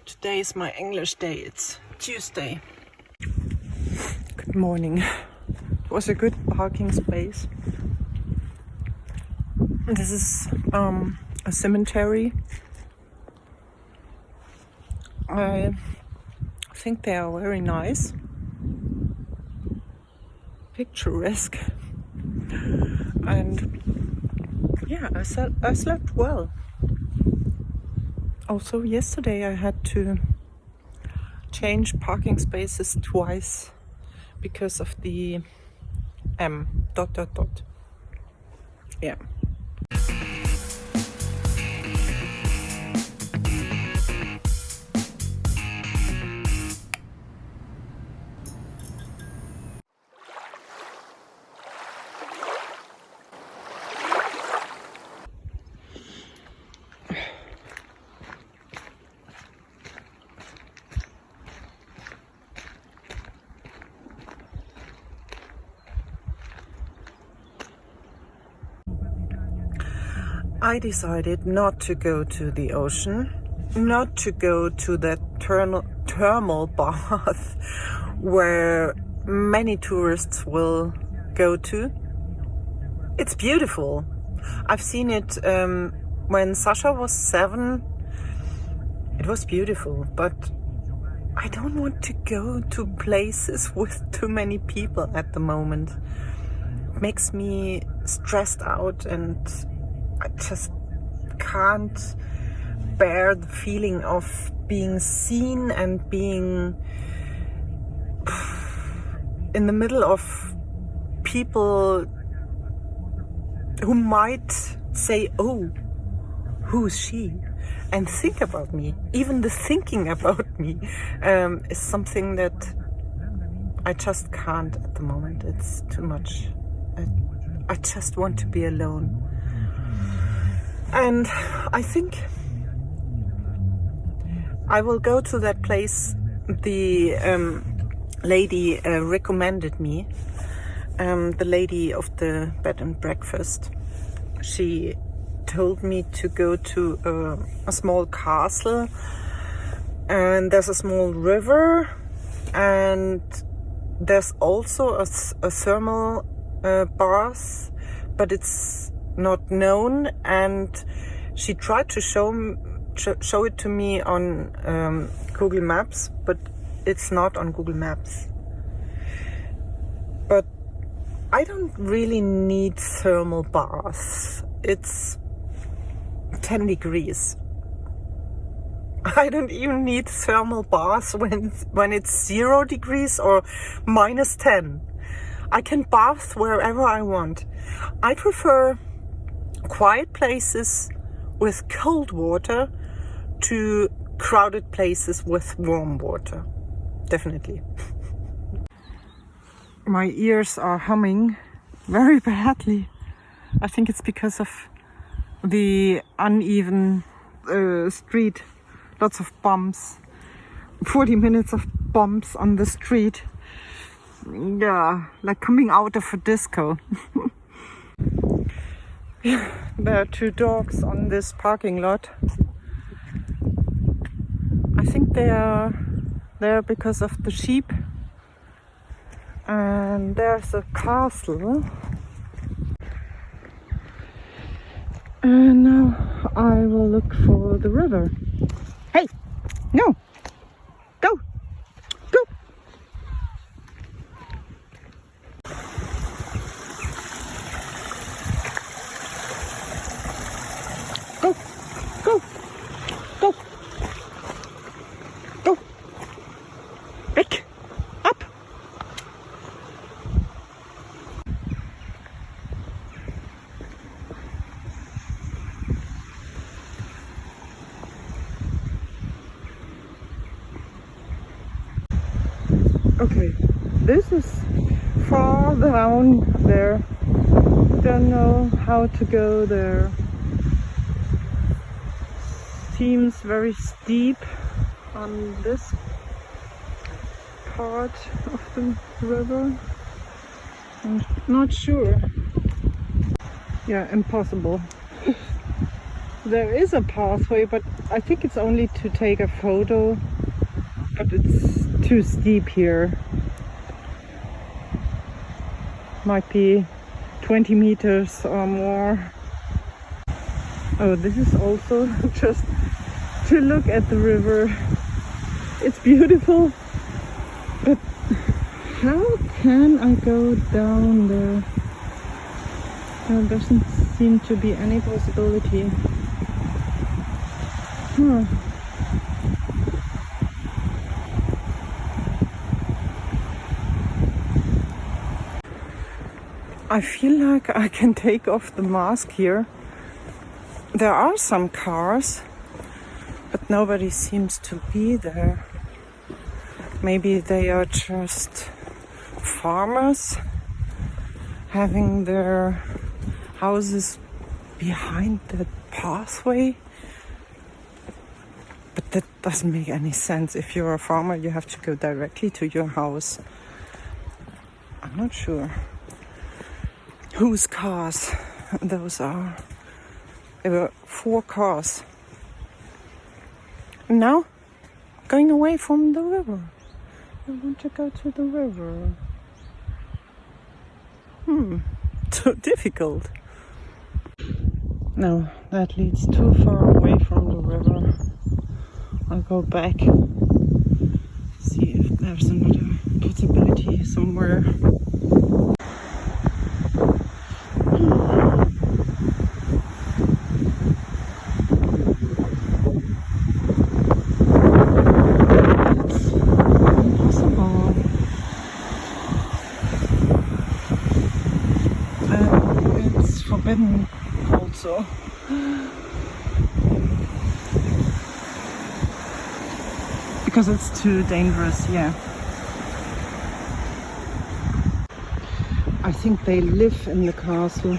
Today is my English day. It's Tuesday. Good morning. It was a good parking space. This is a cemetery. I think they are very nice, picturesque, and yeah, I slept well. Also, yesterday I had to change parking spaces twice because of the dot. Yeah. I decided not to go to the ocean, not to go to that thermal bath where many tourists will go to. It's beautiful. I've seen it when Sasha was 7. It was beautiful, but I don't want to go to places with too many people at the moment. It makes me stressed out, and I just can't bear the feeling of being seen and being in the middle of people who might say, "Oh, who's she?" and think about me. Even the thinking about me is something that I just can't at the moment. It's too much. I just want to be alone. And I think I will go to that place the lady recommended me. The lady of the bed and breakfast. She told me to go to a small castle, and there's a small river, and there's also a thermal bath, but it's not known. And she tried to show it to me on Google Maps, but it's not on Google Maps. But I don't really need thermal baths. It's 10 degrees. I don't even need thermal baths when it's 0 degrees or -10. I can bath wherever I want. I prefer quiet places with cold water to crowded places with warm water. Definitely. My ears are humming very badly. I think it's because of the uneven street. Lots of bumps. 40 minutes of bumps on the street. Yeah, like coming out of a disco. There are 2 dogs on this parking lot. I think they are there because of the sheep. And there's a castle. And now I will look for the river. Hey! No! Go! Go! Go! Go! Go! Go! Back! Up! Okay, this is far down there. Don't know how to go there. Seems very steep on this part of the river. I'm not sure. Yeah, impossible. there is a pathway, but I think it's only to take a photo, but it's too steep here. Might be 20 meters or more. Oh, this is also just to look at the river. It's beautiful, but how can I go down there? There doesn't seem to be any possibility. I feel like I can take off the mask here. There are some cars, but nobody seems to be there. Maybe they are just farmers having their houses behind the pathway. But that doesn't make any sense. If you're a farmer, you have to go directly to your house. I'm not sure whose cars those are. There were 4 cars. And now, going away from the river. I want to go to the river. So difficult. No, that leads too far away from the river. I'll go back. See if there's another possibility somewhere. Forbidden also. Because it's too dangerous, yeah. I think they live in the castle,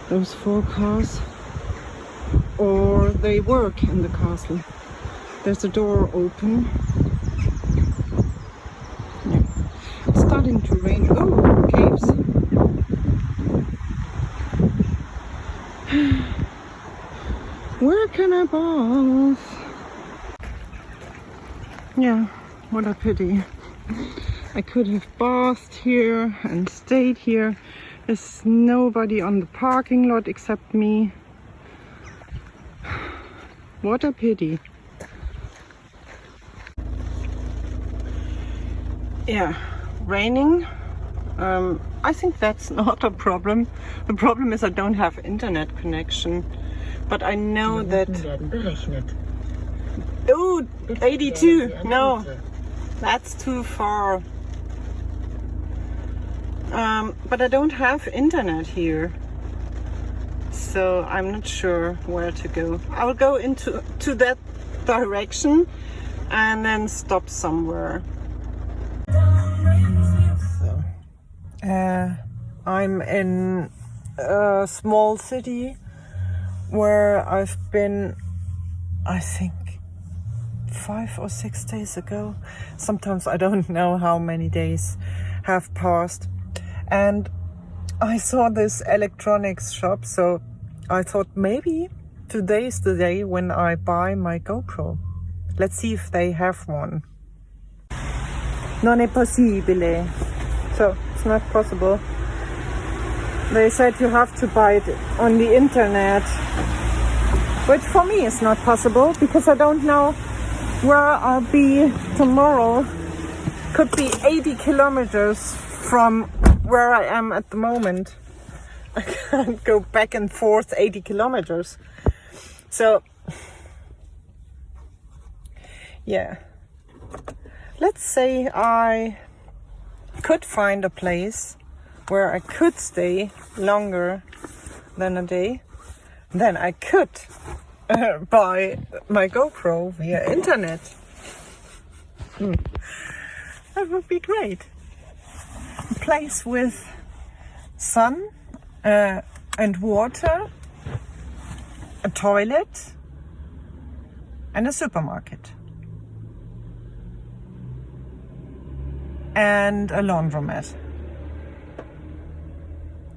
those 4 cars, or they work in the castle. There's a door open. Yeah. It's starting to rain. Oh, caves. Where can I bath? Yeah, what a pity. I could have bathed here and stayed here. There's nobody on the parking lot except me. What a pity. Yeah, raining. I think that's not a problem. The problem is I don't have internet connection. But I know that... Oh, 82! No, that's too far. But I don't have internet here. So I'm not sure where to go. I will go into that direction and then stop somewhere. So, I'm in a small city where I've been, I think, 5 or 6 days ago. Sometimes I don't know how many days have passed. And I saw this electronics shop, so I thought maybe today is the day when I buy my GoPro. Let's see if they have one. Non è possibile. So, it's not possible. They said you have to buy it on the internet, which for me is not possible because I don't know where I'll be tomorrow. Could be 80 kilometers from where I am at the moment. I can't go back and forth 80 kilometers. So, yeah. Let's say I could find a place where I could stay longer than a day, then I could buy my GoPro via internet. That would be great. A place with sun and water, a toilet, and a supermarket. And a laundromat.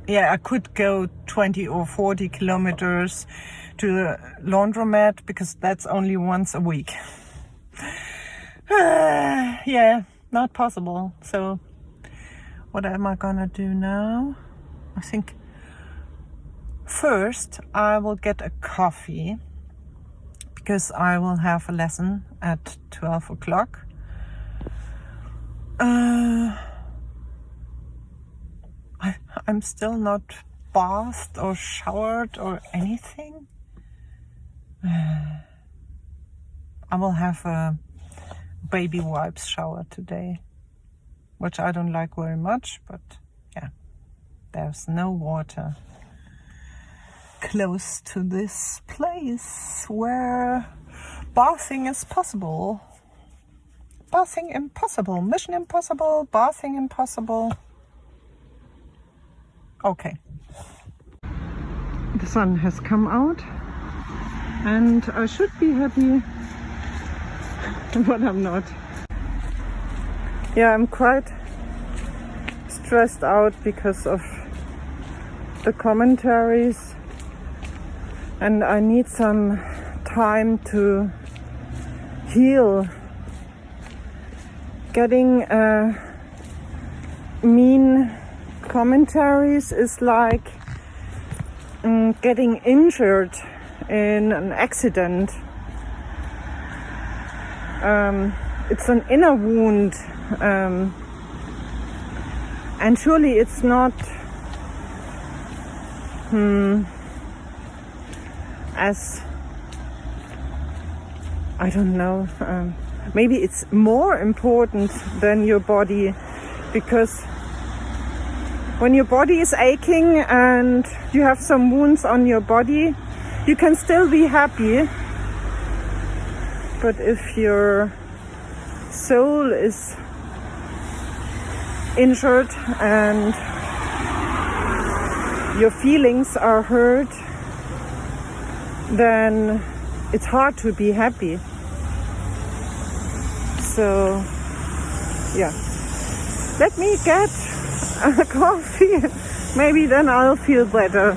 I could go 20 or 40 kilometers to the laundromat because that's only once a week. Not possible. So what am I gonna do now? I think first I will get a coffee because I will have a lesson at 12 o'clock. I'm still not bathed or showered or anything. I will have a baby wipes shower today, which I don't like very much, but yeah, there's no water close to this place where bathing is possible. Bathing impossible, mission impossible, bathing impossible. Okay. The sun has come out and I should be happy, but I'm not. Yeah, I'm quite stressed out because of the commentaries and I need some time to heal. Getting mean commentaries is like getting injured in an accident. It's an inner wound, and surely it's not as, I don't know, maybe it's more important than your body, because when your body is aching and you have some wounds on your body, you can still be happy. But if your soul is injured and your feelings are hurt, then it's hard to be happy. So, yeah. Let me get a coffee. Maybe then I'll feel better.